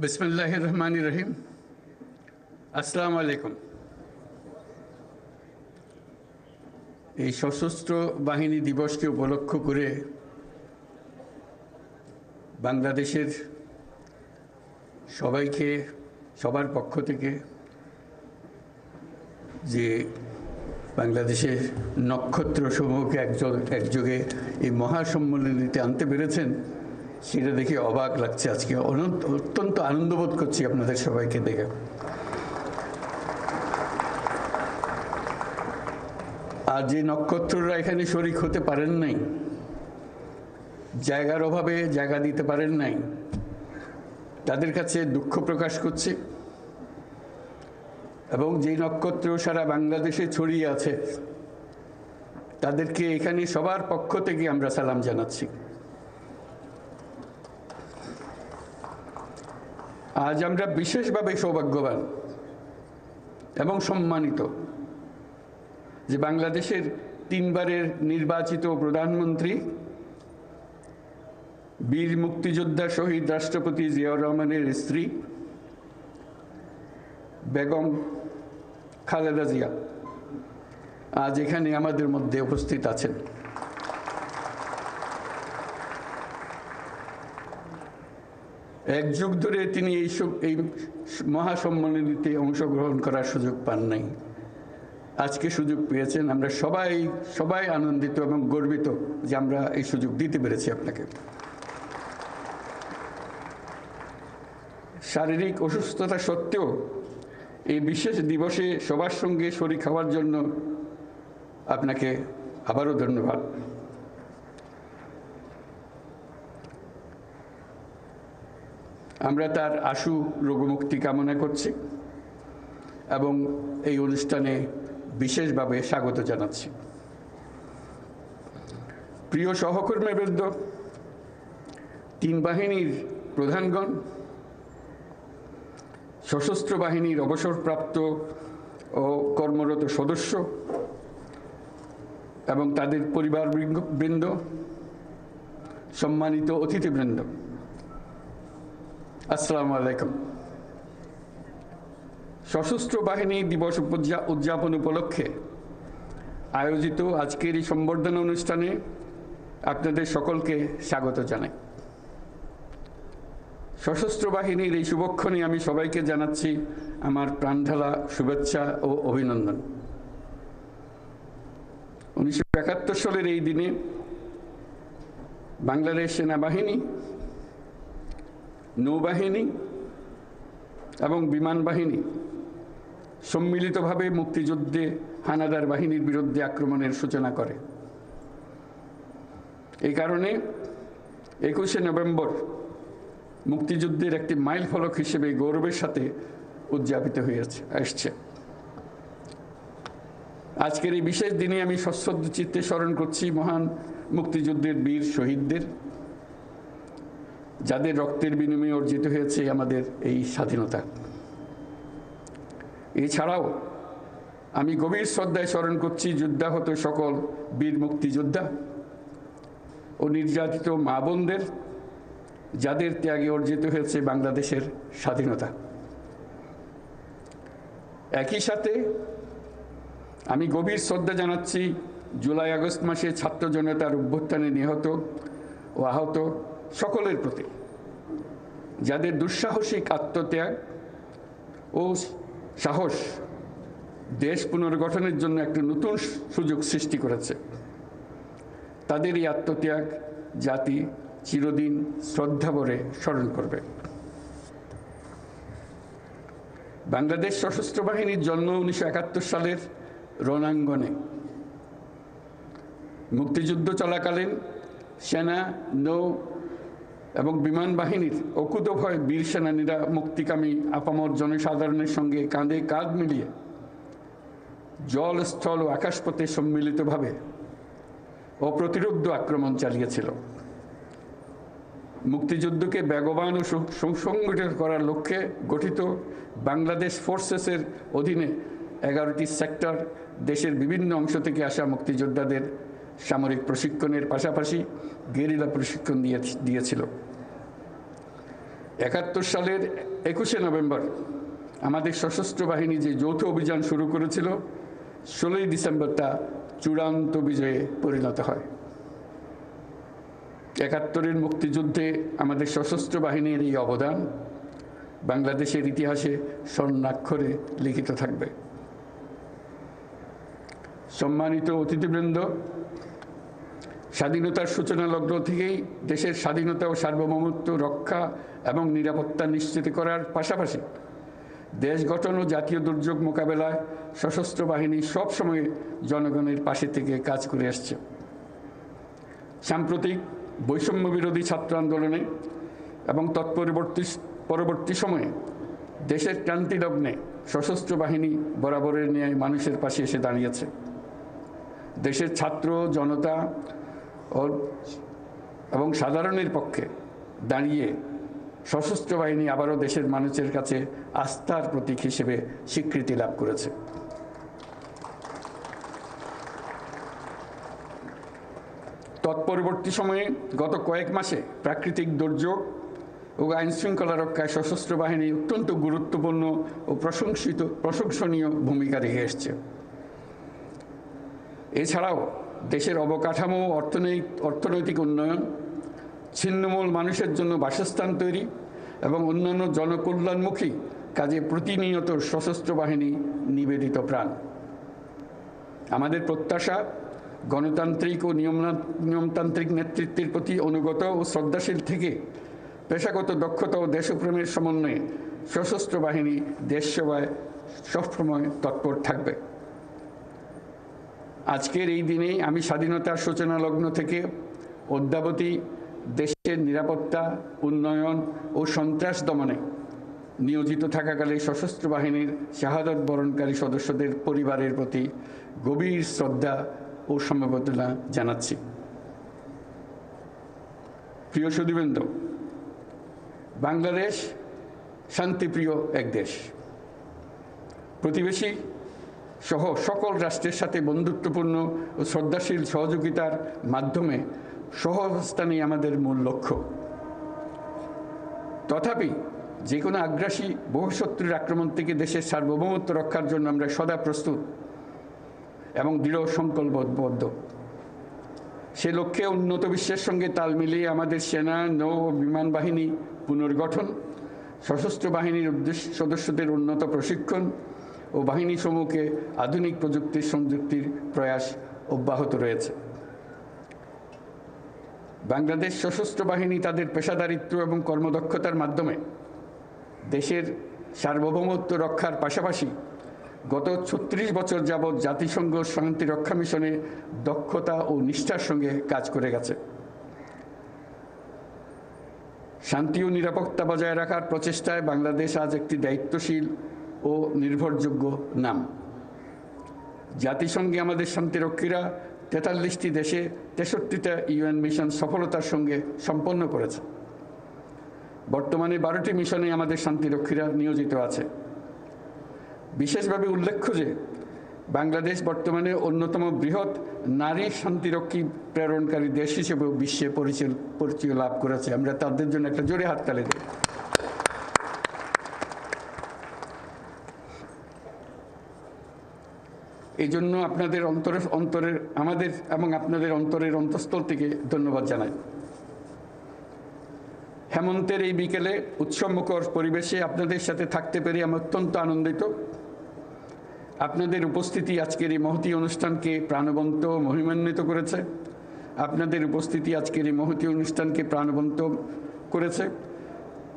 বিসমিল্লাহির রহমানির রহিম। আসসালামু আলাইকুম। এই সশস্ত্র বাহিনী দিবসকে উপলক্ষ করে বাংলাদেশের সবাইকে সবার পক্ষ থেকে যে বাংলাদেশের নক্ষত্রসমূহকে একযোগে এই মহাসম্মেলনীতে আনতে পেরেছেন, সেটা দেখে অবাক লাগছে। আজকে অত্যন্ত আনন্দবোধ করছি আপনাদের সবাইকে দেখে। আর যে নক্ষত্ররা এখানে শরিক হতে পারেন নাই, জায়গার অভাবে জায়গা দিতে পারেন নাই, তাদের কাছে দুঃখ প্রকাশ করছি। এবং যেই নক্ষত্র সারা বাংলাদেশে ছড়িয়ে আছে, তাদেরকে এখানে সবার পক্ষ থেকে আমরা সালাম জানাচ্ছি। আজ আমরা বিশেষভাবে সৌভাগ্যবান এবং সম্মানিত যে বাংলাদেশের 3 বারের নির্বাচিত প্রধানমন্ত্রী, বীর মুক্তিযোদ্ধা শহীদ রাষ্ট্রপতি জিয়াউর রহমানের স্ত্রী বেগম খালেদা জিয়া আজ এখানে আমাদের মধ্যে উপস্থিত আছেন। এক যুগ ধরে তিনি এই মহাসম্মেলনীতে অংশগ্রহণ করার সুযোগ পান নাই, আজকে সুযোগ পেয়েছেন। আমরা সবাই আনন্দিত এবং গর্বিত যে আমরা এই সুযোগ দিতে পেরেছি আপনাকে। শারীরিক অসুস্থতা সত্ত্বেও এই বিশেষ দিবসে সবার সঙ্গে শরীক হওয়ার জন্য আপনাকে আবারও ধন্যবাদ। আমরা তার আশু রোগমুক্তি কামনা করছি এবং এই অনুষ্ঠানে বিশেষভাবে স্বাগত জানাচ্ছি। প্রিয় সহকর্মীবৃন্দ, 3 বাহিনীর প্রধানগণ, সশস্ত্র বাহিনীর অবসরপ্রাপ্ত ও কর্মরত সদস্য এবং তাদের পরিবারবৃন্দ, সম্মানিত অতিথিবৃন্দ, আসসালামু আলাইকুম। সশস্ত্র বাহিনী দিবস উদযাপন উপলক্ষে আয়োজিত আজকের এই সম্বর্ধনা অনুষ্ঠানে আপনাদের সকলকে স্বাগত জানাই। সশস্ত্র বাহিনীর এই শুভক্ষণে আমি সবাইকে জানাচ্ছি আমার প্রাণঢালা শুভেচ্ছা ও অভিনন্দন। 1971 সালের এই দিনে বাংলাদেশ সেনাবাহিনী, নৌবাহিনী এবং বিমান বাহিনী সম্মিলিতভাবে মুক্তিযুদ্ধে হানাদার বাহিনীর বিরুদ্ধে আক্রমণের সূচনা করে। এই কারণে 21শে নভেম্বর মুক্তিযুদ্ধের একটি মাইল ফলক হিসেবে গৌরবের সাথে উদযাপিত আসছে। আজকের এই বিশেষ দিনে আমি সশ্রদ্ধ চিত্তে স্মরণ করছি মহান মুক্তিযুদ্ধের বীর শহীদদের, যাদের রক্তের বিনিময়ে অর্জিত হয়েছে আমাদের এই স্বাধীনতা। এছাড়াও আমি গভীর শ্রদ্ধায় স্মরণ করছি যুদ্ধাহত সকল বীর মুক্তিযোদ্ধা ও নির্যাতিত মা বোনদের, যাদের ত্যাগে অর্জিত হয়েছে বাংলাদেশের স্বাধীনতা। একই সাথে আমি গভীর শ্রদ্ধা জানাচ্ছি জুলাই আগস্ট মাসে ছাত্র জনতার অভ্যুত্থানে নিহত ও আহত সকলের প্রতি, যাদের দুঃসাহসিক আত্মত্যাগ ও সাহস দেশ পুনর্গঠনের জন্য একটি নতুন সুযোগ সৃষ্টি করেছে। তাদের এই আত্মত্যাগ জাতি চিরদিন শ্রদ্ধাভরে স্মরণ করবে। বাংলাদেশ সশস্ত্র বাহিনীর জন্ম 1971 সালের রণাঙ্গনে। মুক্তিযুদ্ধ চলাকালীন সেনা, নৌ এবং বিমান বাহিনীর অকুতোভয় বীর সেনানীরা মুক্তিকামী আপামর জনসাধারণের সঙ্গে কাঁধে কাঁধ মিলিয়ে জল, স্থল ও আকাশপথে সম্মিলিতভাবে অপ্রতিরোধ্য আক্রমণ চালিয়েছিল। মুক্তিযুদ্ধকে বেগবান ও সুসংগঠিত করার লক্ষ্যে গঠিত বাংলাদেশ ফোর্সেসের অধীনে 11টি সেক্টর দেশের বিভিন্ন অংশ থেকে আসা মুক্তিযোদ্ধাদের সামরিক প্রশিক্ষণের পাশাপাশি গেরিলা প্রশিক্ষণ দিয়েছিল। 71 সালের 21শে নভেম্বর আমাদের সশস্ত্র বাহিনী যে যৌথ অভিযান শুরু করেছিল, 16ই ডিসেম্বর তা চূড়ান্ত বিজয়ে পরিণত হয়। 71-এর মুক্তিযুদ্ধে আমাদের সশস্ত্র বাহিনীর এই অবদান বাংলাদেশের ইতিহাসে স্বর্ণাক্ষরে লিখিত থাকবে। সম্মানিত অতিথিবৃন্দ, স্বাধীনতার সূচনা লগ্ন থেকেই দেশের স্বাধীনতা ও সার্বভৌমত্ব রক্ষা এবং নিরাপত্তা নিশ্চিত করার পাশাপাশি দেশ গঠন ও জাতীয় দুর্যোগ মোকাবেলায় সশস্ত্র বাহিনী সবসময় জনগণের পাশে থেকে কাজ করে আসছে। সাম্প্রতিক বৈষম্য বিরোধী ছাত্র আন্দোলনে এবং পরবর্তী সময়ে দেশের ক্রান্তি লগ্নে সশস্ত্র বাহিনী বরাবরের ন্যায় মানুষের পাশে এসে দাঁড়িয়েছে। দেশের ছাত্র জনতা এবং সাধারণের পক্ষে দাঁড়িয়ে সশস্ত্র বাহিনী আবারও দেশের মানুষের কাছে আস্থার প্রতীক হিসেবে স্বীকৃতি লাভ করেছে। তৎপরবর্তী সময়ে গত কয়েক মাসে প্রাকৃতিক দুর্যোগ ও আইন শৃঙ্খলা রক্ষায় সশস্ত্র বাহিনী অত্যন্ত গুরুত্বপূর্ণ ও প্রশংসনীয় ভূমিকা রেখে এসছে। এছাড়াও দেশের অবকাঠামো, অর্থনৈতিক উন্নয়ন, ছিন্নমূল মানুষের জন্য বাসস্থান তৈরি এবং অন্যান্য জনকল্যাণমুখী কাজে প্রতিনিয়ত সশস্ত্র বাহিনী নিবেদিত প্রাণ। আমাদের প্রত্যাশা, গণতান্ত্রিক ও নিয়মতান্ত্রিক নেতৃত্বের প্রতি অনুগত ও শ্রদ্ধাশীল থেকে পেশাগত দক্ষতা ও দেশপ্রেমের সমন্বয়ে সশস্ত্র বাহিনী দেশ সেবায় সবসময় তৎপর থাকবে। আজকের এই দিনেই আমি স্বাধীনতার সূচনা লগ্ন থেকে অদ্যাবধি দেশের নিরাপত্তা, উন্নয়ন ও সন্ত্রাস দমনে নিয়োজিত থাকাকালে সশস্ত্র বাহিনীর শাহাদত বরণকারী সদস্যদের পরিবারের প্রতি গভীর শ্রদ্ধা ও সমবেদনা জানাচ্ছি। প্রিয় সুধীবৃন্দ, বাংলাদেশ শান্তিপ্রিয় এক দেশ। প্রতিবেশী সহ সকল রাষ্ট্রের সাথে বন্ধুত্বপূর্ণ ও শ্রদ্ধাশীল সহযোগিতার মাধ্যমে সহাবস্থানই আমাদের মূল লক্ষ্য। তথাপি যে কোনো আগ্রাসী বহিঃশত্রুর আক্রমণ থেকে দেশের সার্বভৌমত্ব রক্ষার জন্য আমরা সদা প্রস্তুত এবং দৃঢ় সংকল্পবদ্ধ। সে লক্ষ্যে উন্নত বিশ্বের সঙ্গে তাল মিলিয়ে আমাদের সেনা, নৌ ও বিমান বাহিনী পুনর্গঠন, সশস্ত্র বাহিনীর সদস্যদের উন্নত প্রশিক্ষণ ও বাহিনী সমূহকে আধুনিক প্রযুক্তির সংযুক্তির প্রয়াস অব্যাহত রয়েছে। বাংলাদেশ সশস্ত্র বাহিনী তাদের পেশাদারিত্ব এবং কর্মদক্ষতার মাধ্যমে দেশের সার্বভৌমত্ব রক্ষার পাশাপাশি গত 36 বছর যাবৎ জাতিসংঘ শান্তি রক্ষা মিশনে দক্ষতা ও নিষ্ঠার সঙ্গে কাজ করে গেছে। শান্তি ও নিরাপত্তা বজায় রাখার প্রচেষ্টায় বাংলাদেশ আজ একটি দায়িত্বশীল ও নির্ভরযোগ্য নাম। জাতিসংঘে আমাদের শান্তিরক্ষীরা 43টি দেশে 63টা ইউএন মিশন সফলতার সঙ্গে সম্পন্ন করেছে। বর্তমানে 12টি মিশনে আমাদের শান্তিরক্ষীরা নিয়োজিত আছে। বিশেষভাবে উল্লেখ্য যে বাংলাদেশ বর্তমানে অন্যতম বৃহৎ নারী শান্তিরক্ষী প্রেরণকারী দেশ হিসেবে বিশ্বে পরিচয় লাভ করেছে। আমরা তাদের জন্য একটা জোরে হাততালি দিই। এই জন্য আপনাদের আমাদের এবং আপনাদের অন্তরের অন্তঃস্থল থেকে ধন্যবাদ জানাই। হেমন্তের এই বিকেলে উৎসবমুখর পরিবেশে আপনাদের সাথে থাকতে পেরে আমি অত্যন্ত আনন্দিত। আপনাদের উপস্থিতি আজকের এই মহতী অনুষ্ঠানকে প্রাণবন্ত মহিমান্বিত করেছে। আপনাদের উপস্থিতি আজকের এই মহতী অনুষ্ঠানকে প্রাণবন্ত করেছে।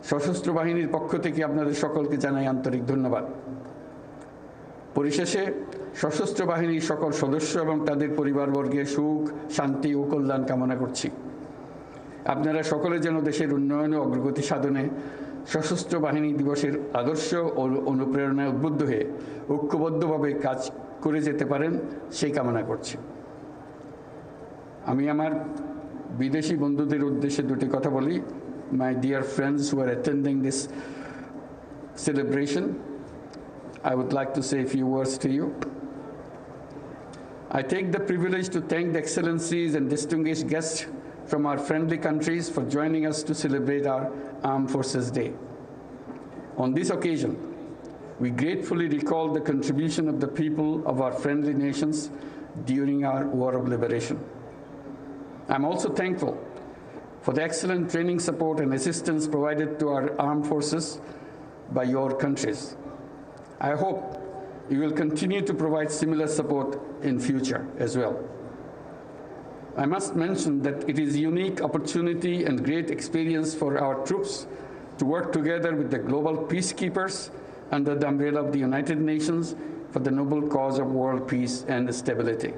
সশস্ত্র বাহিনীর পক্ষ থেকে আপনাদের সকলকে জানাই আন্তরিক ধন্যবাদ। পরিশেষে সশস্ত্র বাহিনীর সকল সদস্য এবং তাদের পরিবারবর্গের সুখ, শান্তি ও কল্যাণ কামনা করছি। আপনারা সকলে যেন দেশের উন্নয়ন ও অগ্রগতি সাধনে সশস্ত্র বাহিনী দিবসের আদর্শ ও অনুপ্রেরণায় উদ্বুদ্ধ হয়ে ঐক্যবদ্ধভাবে কাজ করে যেতে পারেন সেই কামনা করছি। আমি আমার বিদেশি বন্ধুদের উদ্দেশ্যে দুটি কথা বলি। My dear friends who are attending this celebration, I would like to say a few words to you. I take the privilege to thank the excellencies and distinguished guests from our friendly countries for joining us to celebrate our Armed Forces Day. On this occasion, we gratefully recall the contribution of the people of our friendly nations during our War of Liberation. I'm also thankful for the excellent training support and assistance provided to our armed forces by your countries. I hope you will continue to provide similar support in future as well. I must mention that it is a unique opportunity and great experience for our troops to work together with the global peacekeepers under the umbrella of the United Nations for the noble cause of world peace and stability.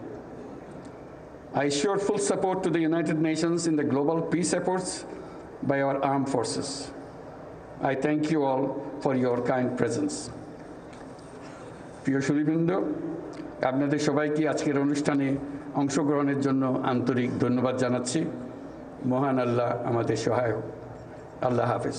I assure full support to the United Nations in the global peace efforts by our armed forces. I thank you all for your kind presence. প্রিয় সুধীবৃন্দ, আপনাদের সবাইকে আজকের অনুষ্ঠানে অংশগ্রহণের জন্য আন্তরিক ধন্যবাদ জানাচ্ছি। মহান আল্লাহ আমাদের সহায় হোক। আল্লাহ হাফেজ।